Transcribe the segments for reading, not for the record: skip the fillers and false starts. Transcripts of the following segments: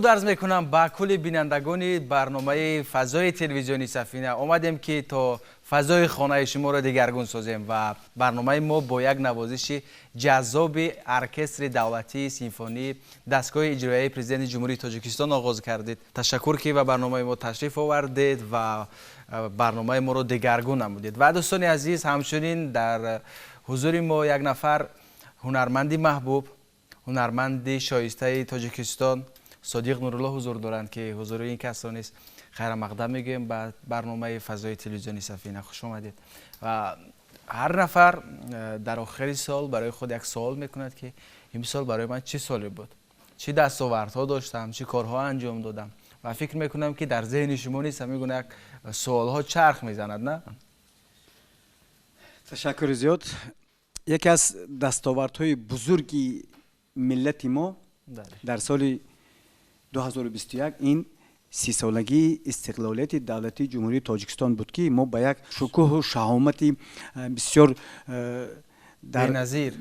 عرض میکنم با کل بینندگان برنامه فضای تلویزیونی سفینه. آمدیم که تا فضای خانه شما را دگرگون سازیم و برنامه ما با یک نوازش جذاب ارکستر دولتی سیمفونی دستگاه اجرایی پرزیدنت جمهوری تاجیکستان آغاز کردید. تشکر که به برنامه ما تشریف آوردید و برنامه ما را دگرگون نمودید. و دوستان عزیز، همچنین در حضور ما یک نفر هنرمندی محبوب، هنرمندی شایسته تاجیکستان صادق نورالله حضور دارند که حضور این کسان است. خیر مقدم میگیم به برنامه فضای تلویزیونی سفینه. خوش آمدید. و هر نفر در آخر سال برای خود یک سوال میکند که این سال برای من چه سالی بود، چه دستاوردها داشتم، چه کارها انجام دادم. و فکر میکنم که در ذهن شما نیست همین گونه یک سوالها چرخ میزند. نه؟ تشکر زیاد. یکی از دستاوردهای بزرگی ملت ما در سال 2021 این 30 سالگی استقلالیت دولتی جمهوری تاجیکستان بود که ما با یک شکوه و شهامت بسیار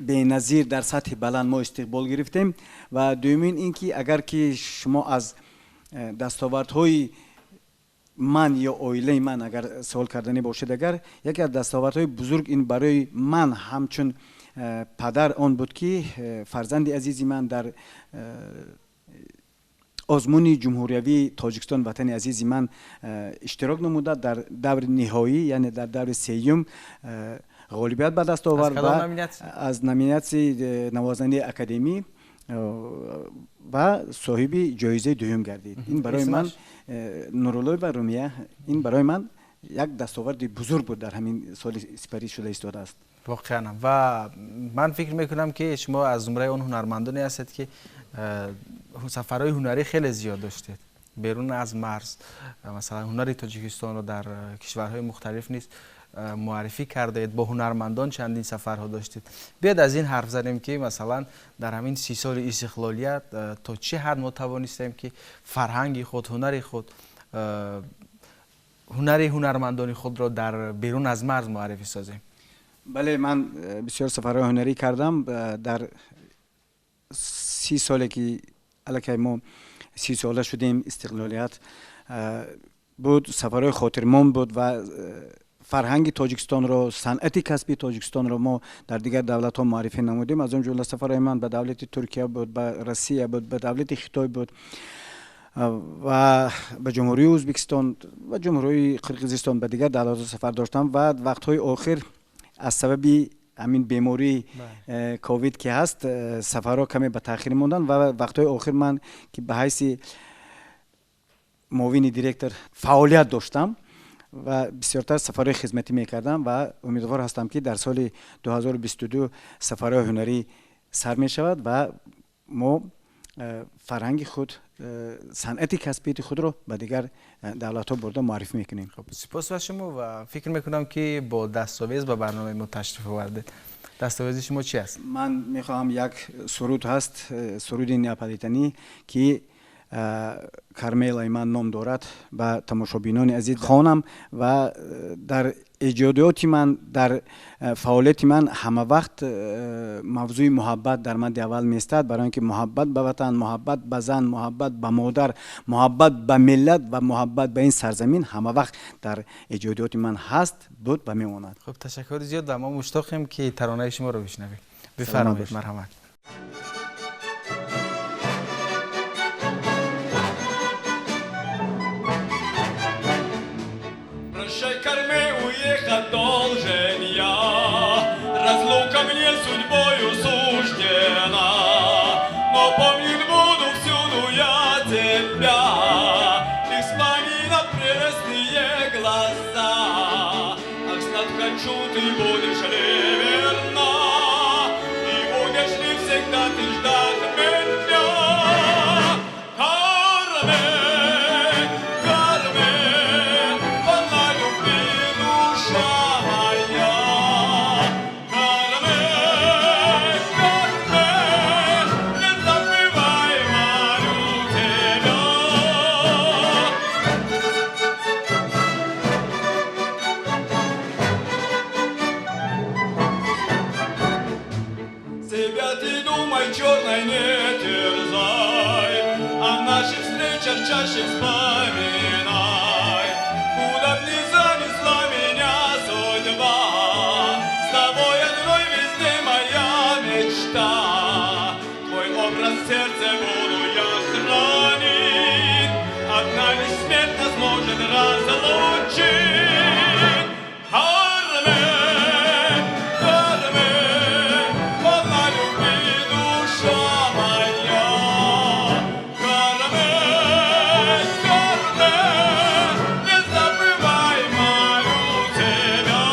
بی‌نظیر در سطح بلند ما استقبال گرفتیم. و دومین اینکه اگر که شما از دستاوردهای من یا اویله من اگر سوال کردنی باشد، اگر یکی از دستاوردهای بزرگ این برای من همچون پدر آن بود که فرزند عزیزی من در آزمون جمهوریوی تاجیکستان وطن عزیزی من اشتراک نموده، در دور نهایی یعنی در دور سیوم غالبیت به دست آورد و از نامینیت نوازنده اکادمی و صاحب جایزه دوم گردید. این برای من نورالله و رومیه، این برای من یک دستاورد بزرگ بود در همین سال سپری شده ایستاده است. واقعا. و من فکر میکنم که شما از زمره اون هنرمندانی هستید که سفرهای هنری خیلی زیاد داشتید بیرون از مرز. مثلا هنر تاجیکستان رو در کشورهای مختلف نیست معرفی کردید، با هنرمندان چندین سفرها داشتید. بیاد از این حرف زدیم که مثلا در همین 30 سال استقلالیت تا چه حد ما توانستیم که فرهنگ خود، هنر خود، هنرمندان خود را در بیرون از مرز معرفی سازیم. بله، من بسیار سفرهای هنری کردم. در 30 سالی که الکی ما 30 ساله شدیم استقلالیت بود، سفرهای خاطرمان بود و فرهنگ تاجیکستان رو، صنعت کسبی تاجیکستان رو ما در دیگر دولت ها معرفی نمودیم. از اون جمله سفرهای من به دولت ترکیه بود، به روسیه بود، به دولت خیتای بود و به جمهوری ازبکستان و جمهوری قرقیزستان، به دیگر دولت سفر داشتم. و وقتهای آخر از سبب همین بیماری کووید که هست سفرها کمی به تاخیر موندن و وقتهای آخر من که به حیث معاون دیرکتور فعالیت داشتم و بسیارتر سفرهای خدمتی میکردم و امیدوار هستم که در سال 2022 سفرهای هنری سر می شود و ما فرهنگ خود، صنعت کسبی خود رو به دیگر دولت ها برده معرفی میکنیم. خب سپاس از شما و فکر میکنم که با دستاویز به برنامه ما تشریف آوردید. دستاویز شما چی است؟ من میخواهم یک سرود هست، سرود نیاپلیتانی که کرمیل ایمان نام دارد، به تماشابینان عزیز خوانم و در ایجادیات من، در فعالیت من همه وقت موضوع محبت در مد اول میستد، برای اینکه محبت به وطن، محبت به زن، محبت به مادر، محبت به ملت و محبت به این سرزمین همه وقت در ایجادیات من هست، بود و میماند. خب تشکر زیاد و ما مشتاقیم که ترانه شما رو بشنویم. بفرمایید. مرحمت. Должен я, разлука мне судьбою суждена, но помнить буду всюду я тебя, и вспоминать прелестные глаза. Ах, сладко хочу, ты будешь ли верна, и будешь ли всегда ты ждать меня? Кармен, Кармен, полна любви душа. свет нас может разлучить. Кармен, Кармен, полна любви душа моя. Кармен, Кармен, не забывай мою тебя.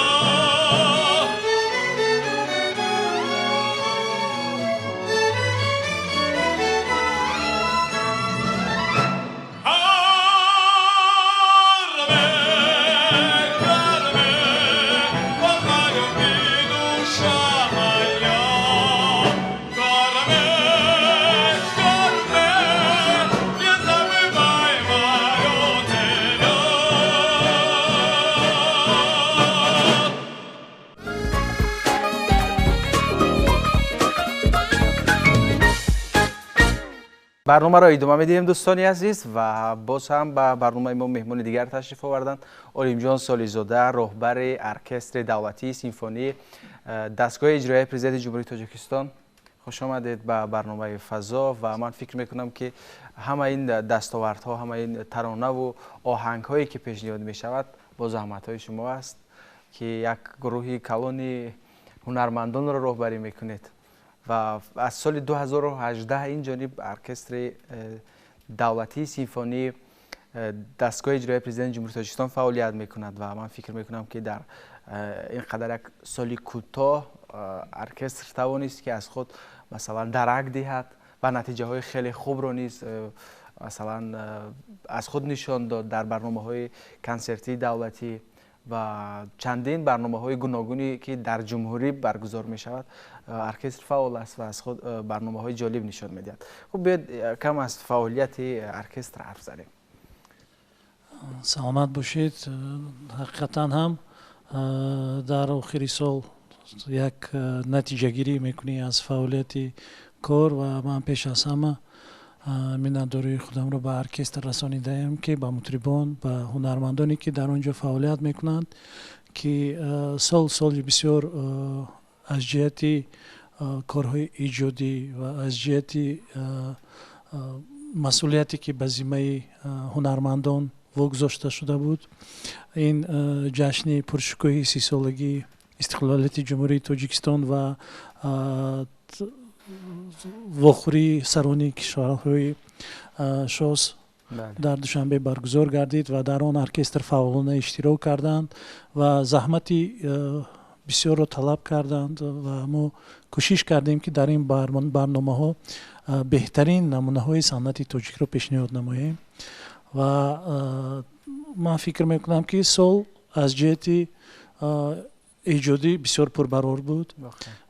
برنامه را ادامه میدیم دوستانی عزیز و باز هم به برنامه ما مهمون دیگر تشریف آوردند. علیم جان سالیزاده، رهبر ارکستر دولتی سیمفونی دستگاه اجرایی پرزیدنت جمهوری تاجیکستان. خوش آمدید به برنامه فضا و من فکر میکنم که همه این دستاوردها، همه این ترانه و آهنگ هایی که پیشنهاد می شود با زحمت های شما است که یک گروهی کلانی هنرمندان را رهبری میکنید و از سال 2018 این جانب ارکستر دولتی سیمفونی دستگاه اجرایی پرزیدنت جمهوری تاجیکستان فعالیت میکند و من فکر میکنم که در اینقدر یک سالی کوتاه ارکستر توانست که از خود مثلا درک دهد و نتیجه های خیلی خوب رو نیز مثلا از خود نشان داد در برنامه های کنسرتی دولتی و چندین برنامه های گوناگونی که در جمهوری برگزار می شود. ارکستر فعال است و از خود برنامه های جالب نشان می دهد. خب بیاید کم از فعالیت ارکستر حرف زنیم. سلامت باشید. حقیقتا هم در آخر سال یک نتیجه گیری میکنی از فعالیت کار و من پیش از همه منتداری خودم رو به ارکستر رسانیدم که با مطربان و هنرمندانی که در آنجا فعالیت میکنند که سال بسیار از جهت کارهای ایجادی و از جهت مسئولیتی که به ذمه هنرمندان واگذاشته شده بود، این جشن پرشکوهی 30 سالگی استقلالیت جمهوری تاجیکستان و واخوری سرانی کشورهای شاس در دوشنبه برگزار گردید و در آن ارکستر فعالانه اشتراک کردند و زحمتی بسیار را طلب کردند و ما کوشش کردیم که در این برنامه ها بهترین نمونه های صنعت تاجیک را پیشنهاد نماییم و من فکر میکنم که سال از جهت ایجادی بسیار پربرار بود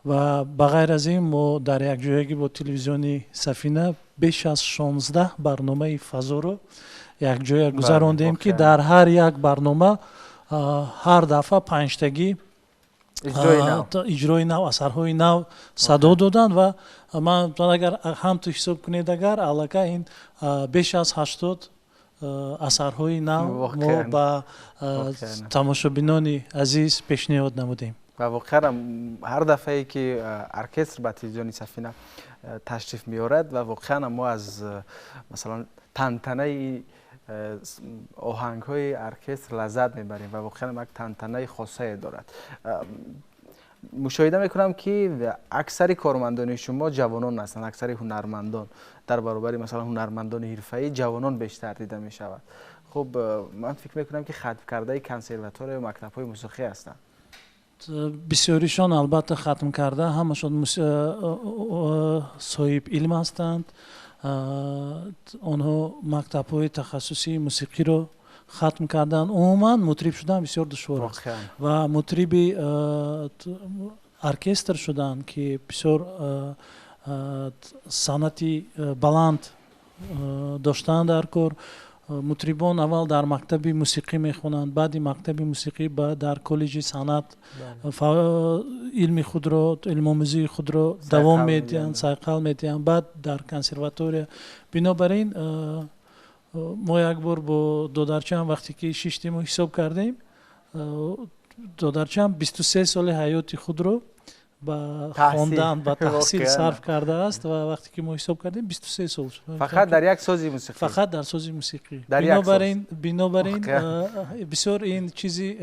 و بغیر از این ما در یک جایگی با تلویزیون سفینه بیش از 16 برنامه فضا رو یک جای گذراندیم که در هر یک برنامه هر دفعه 5 تایی اجرای نو، اثرهای نو صدا دادن و من اگر هم تو حساب کنید اگر علاقه این بیش از 80 اثرهای نو ما با تماشابینان عزیز پیشنهاد نمودیم و واقعا هر دفعه که ارکستر به تلویزیون سفینه تشریف میارد و واقعا ما از مثلا تنتنه آهنگ های ارکستر لذت میبریم و واقعا یک تنتنه خاصه دارد. مشاهده میکنم که اکثر کارمندان شما جوانان هستند، اکثر هنرمندان در برابر مثلا هنرمندان حرفه‌ای جوانان بیشتر دیده می شود. خب من فکر میکنم که ختم کرده کنسرواتوار و مکتب های موسیقی هستند. بسیاریشان البته ختم کرده، همشان صاحب علم هستند. آنها مکتب های تخصصی موسیقی رو ختم کردن. عموما مطرب شدن بسیار دشوار است و مطرب ارکستر شدن که بسیار صنعتی بلند داشتن در کار. مطربان اول در مکتب موسیقی میخونند، بعد مکتب موسیقی بعد در کالج صنعت علم خود را، علم آموزی خود را دوام میدن، سایقل میدن، بعد در کنسرواتوار. بنابراین ما یک بار با دودرچم وقتی که شیشتیم و حساب کردیم، دودرچم 23 سال حیات خود رو با تحصیل. خواندن و تحصیل واقعاً. صرف کرده است و وقتی که ما حساب کردیم 23 سال شد. فقط در یک سازی موسیقی؟ فقط در ساز موسیقی. در یک ساز. بنابراین واقعاً. بسیار این چیزی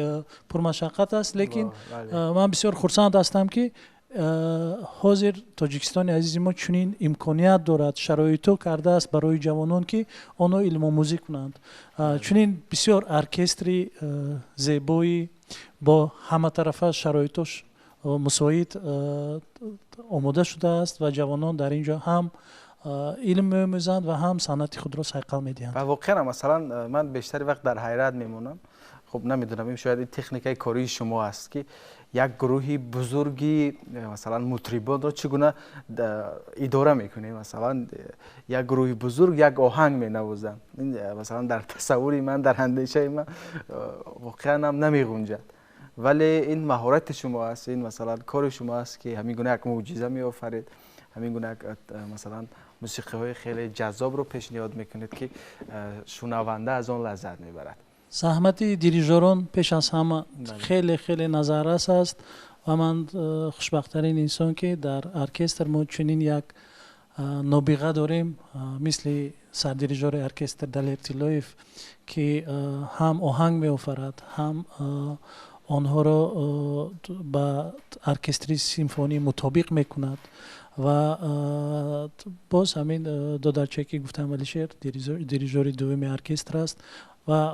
پرمشقت است، لیکن بله. من بسیار خرسند هستم که حاضر تاجیکستان عزیز ما چنین امکانیت دارد، شرایطو کرده است برای جوانان که آنها علم آموزی کنند. چنین بسیار ارکستری زیبایی با همه طرفه شرایطش مساعد آماده شده است و جوانان در اینجا هم علم می‌آموزند و هم صنعت خود را صیقل می‌دهند. و واقعا مثلا من بیشتر وقت در حیرت میمونم. خب نمیدونم این شاید این تکنیکای کاری شما است که یک گروهی بزرگی مثلا مطربان را چگونه اداره میکنه. مثلا یک گروهی بزرگ یک آهنگ مینوازند. این مثلا در تصوری من، در اندیشه من واقعا هم نمیگنجد. ولی این مهارت شما است، این مثلا کار شما است که همین گونه یک معجزه میآفرید، همین گونه مثلا موسیقی های خیلی جذاب رو پیشنهاد میکنید که شنونده از آن لذت میبرد. زحمت دیریژوران پیش از همه خیلی خیلی نظررس است و من خوشبخت‌ترین انسان که در ارکستر ما چنین یک نابغه داریم مثل سردیریژور ارکستر دلیر تیلویف که هم آهنگ میآفرد، هم آنها را با ارکستری سیمفونی مطابق میکند و باز همین دودرچه که گفتم ولیشیر دیریژور دوم ارکستر است و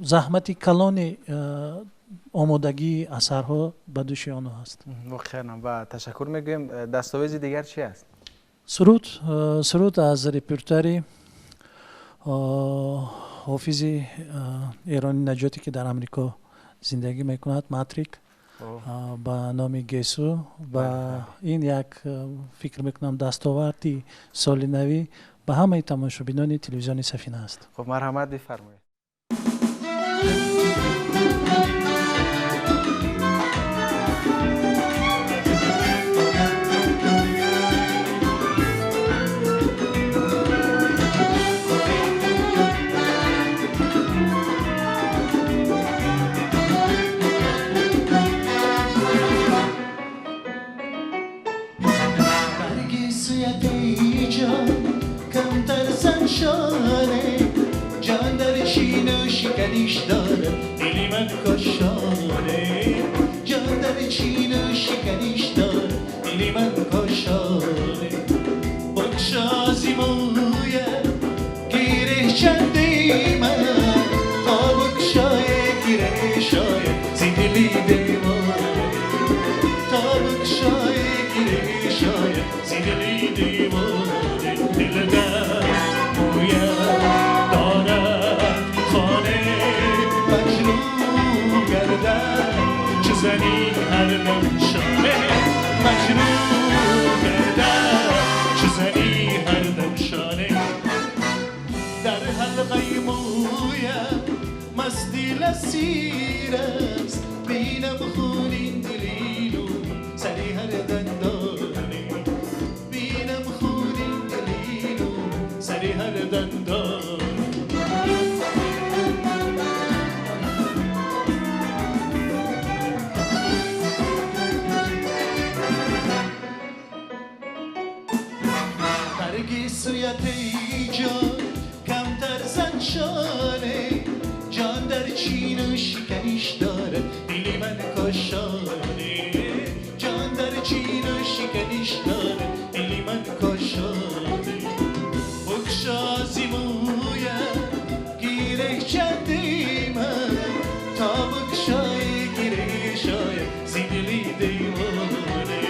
زحمتی کلان آمادگی اثرها به دوش آنها است. واقعا و تشکر میگویم. دستاویز دیگر چی است؟ سرود از رپرتوری حافظ ایرانی نجاتی که در امریکا زندگی میکند، ماتریک با نام گیسو و این یک فکر میکنم دستاوردی سال نوی به همه تماشابینان تلویزیون سفینه است. خب مرحمت بفرمایید. جان در چین و شکنیش داره دلی من کاشانه، جان در چین و شکنیش داره دلی من کاشانه. بکشا زیمویه گیره چندی من تا بکشای گیره شای زیدلی دیوانه، تا بکشای گیره شای زیدلی دیوانه. دل در مویه زنی هر دم شانه مجنون گردن، چه زنی هر دم شانه. در حلقه مویم مستی لسیر است، بینم خونین دلیلو سری هر دندانه، بینم خونین دلیلو سری هر دندانه. سویت ای جان کمتر زن شانه، جان در چین و شکنیش داره دلی من کاشانه، جان در چین و شکنیش داره دلی من کاشانه. بکشا زیمویه گیره چندی من تا بکشای گیره شای زیدلی دیوانه،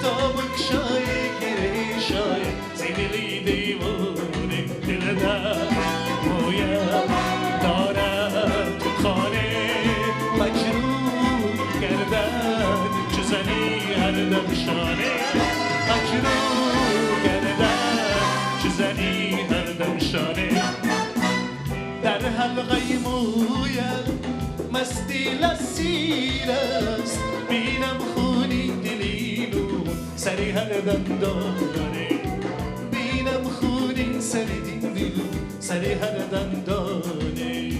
تا بکشای گیره شای زیدلی دیوانه. دل در مویم دارد خانه مجنون گردد، چه زنی هر دم شانه مجنون گردد، چه زنی هر دم شانه. در حلقه مویم مستی لسیر است، بینم خونی دلیلو سری هر دندانه، بینم خونین سری دلیلو سری هر دندانه.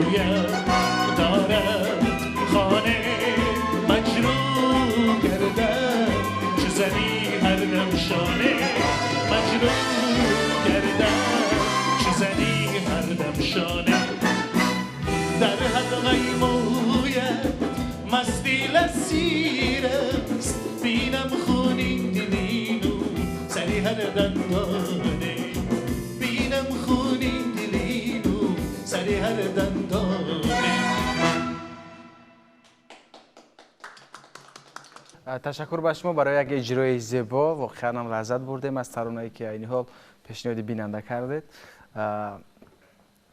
رویت دارد خانه مجروح گردد چه زنی هر دم شانه مجروح گردد چه زنی هر دم شانه در حلقه مویت مستی لسیر است بینم خونین دلینو سری هر دندانه بینم خونین دلینو سری هر دندانه. تشکر به شما برای یک اجرای زیبا. واقعا هم لذت بردیم از ترانه‌ای که این حال پیشنهاد بیننده کردید.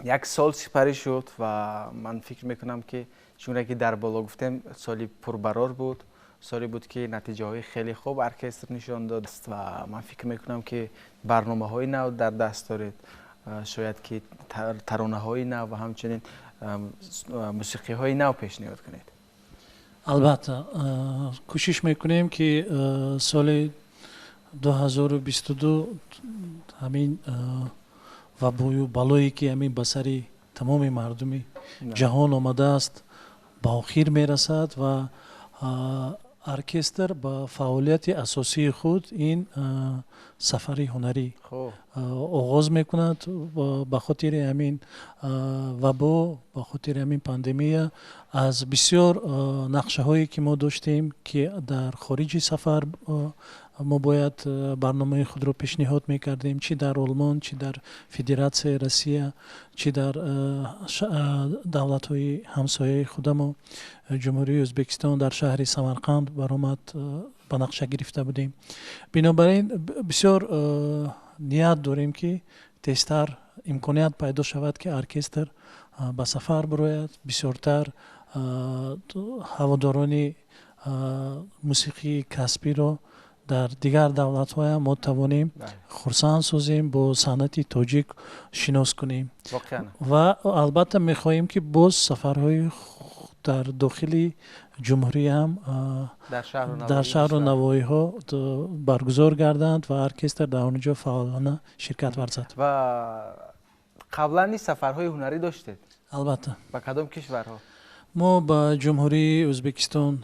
یک سال سپری شد و من فکر میکنم که چون که در بالا گفتم سالی پربرار بود، سالی بود که نتیجه های خیلی خوب ارکستر نشان داد و من فکر میکنم که برنامه های نو در دست دارید، شاید که ترانه های نو و همچنین موسیقی های نو پیشنهاد کنید. البته کوشش میکنیم که سال 2022 همین و بالایی که همین بسری تمام مردمی جهان آمده است با آخر میرسد و ارکستر با فعالیت اساسی خود این سفری هنری آغاز میکند به خاطر همین وبا، به خاطر همین پاندمی از بسیار نقشه هایی که ما داشتیم که در خارج سفر ما باید برنامه خود رو پیشنهاد میکردیم، چی در آلمان، چی در فدراسیون روسیه، چی در دولت های همسایه خودمون جمهوری ازبکستان در شهر سمرقند برآمد به نقشه گرفته بودیم. بنابراین بسیار نیت داریم که تیزتر امکانیت پیدا شود که ارکستر به سفر براید، بسیارتر هواداران موسیقی کسبی رو در دیگر دولت های ما توانیم خرسند سازیم، با صنعت تاجیک شناس کنیم و البته میخواهیم که باز سفرهای در داخل جمهوری هم در شهر و نواحی ها برگزار گردند و ارکستر در اونجا فعالانه شرکت ورزد. و قبلا این سفرهای هنری داشتید؟ البته. با کدام کشورها؟ ما با جمهوری ازبکستان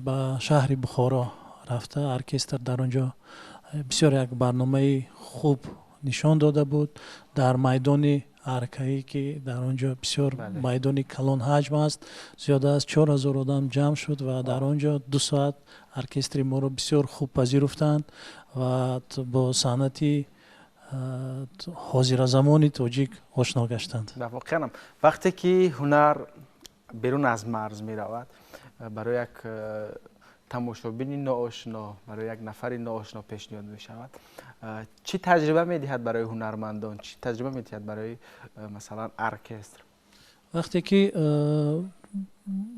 به شهر بخارا رفته ارکستر در آنجا بسیار یک برنامه خوب نشان داده بود. در میدان ارکایی که در آنجا بسیار میدان کلان حجم است، زیاده از 4000 آدم جمع شد و در آنجا 2 ساعت ارکستر ما رو بسیار خوب پذیرفتند و با صنعت حاضر زمانی تاجیک آشنا گشتند. واقعا وقتی که هنر بیرون از مرز می رود، برای یک تماشابین ناآشنا، برای یک نفر ناآشنا پیشنهاد می شود، چی تجربه می دهد برای هنرمندان؟ چی تجربه می دهد برای مثلا ارکستر؟ وقتی که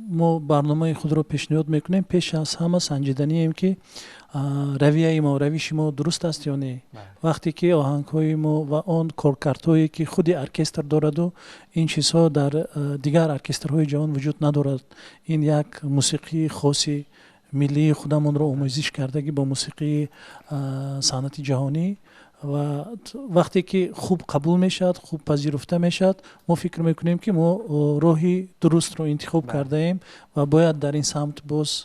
ما برنامه خود رو پیشنهاد میکنیم، پیش از همه سنجیدنی ایم که رویه ما، روش ما درست است یا نه. وقتی که آهنگ های ما و آن کارکردهایی که خود ارکستر دارد و این چیزها در دیگر ارکسترهای جهان وجود ندارد، این یک موسیقی خاصی ملی خودمون رو آموزش کرده که با موسیقی صنعت جهانی و وقتی که خوب قبول میشد، خوب پذیرفته میشد، ما فکر میکنیم که ما راهی درست رو انتخاب کرده ایم و باید در این سمت باز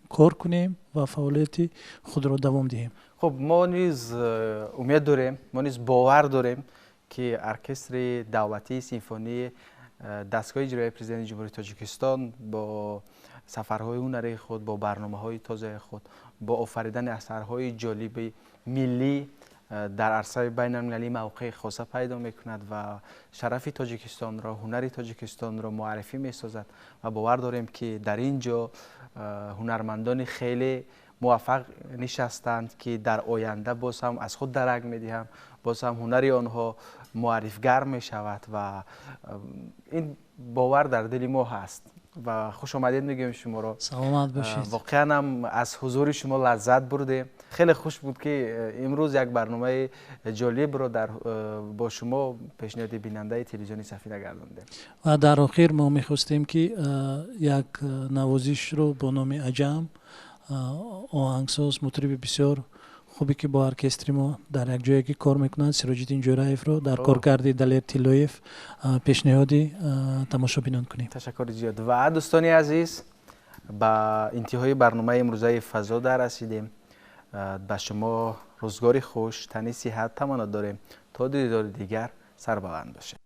کار کنیم و فعالیت خود رو دوام دهیم. خب ما نیز امید داریم، ما نیز باور داریم که ارکستر دولتی سیمفونی دستگاه اجرایی پرزیدنت جمهوری تاجیکستان با سفرهای هنری خود، با برنامه‌های تازه خود، با آفریدن اثرهای جالب ملی در عرصه بین المللی موقع خاصه پیدا میکند و شرف تاجیکستان را، هنر تاجیکستان را معرفی میسازد و باور داریم که در اینجا هنرمندان خیلی موفق نشستند که در آینده باز هم از خود درک میدهم، باز هم هنری آنها معرفگر می شود و این باور در دل ما هست و خوش آمدید میگیم شما را. سلامت باشید. واقعا هم از حضور شما لذت بردیم. خیلی خوش بود که امروز یک برنامه جالب رو با شما پیشنهاد بیننده تلویزیونی سفینه گرداندیم. و در آخر ما میخواستیم که یک نوازش رو با نام عجم، آهنگساز مطرب بسیار خوبی که با ارکستر ما در یک جایی که کار میکنند سراج‌الدین جورایف رو در کارکردی دلیر تیلویف پیشنهادی تماشا بینان کنیم. تشکر زیاد. و دوستان عزیز با انتهای برنامه امروزه فضا در رسیدیم. به شما روزگاری خوش، تنی صحت تمنا داریم. تا دیدار دیگر سربلند باشه.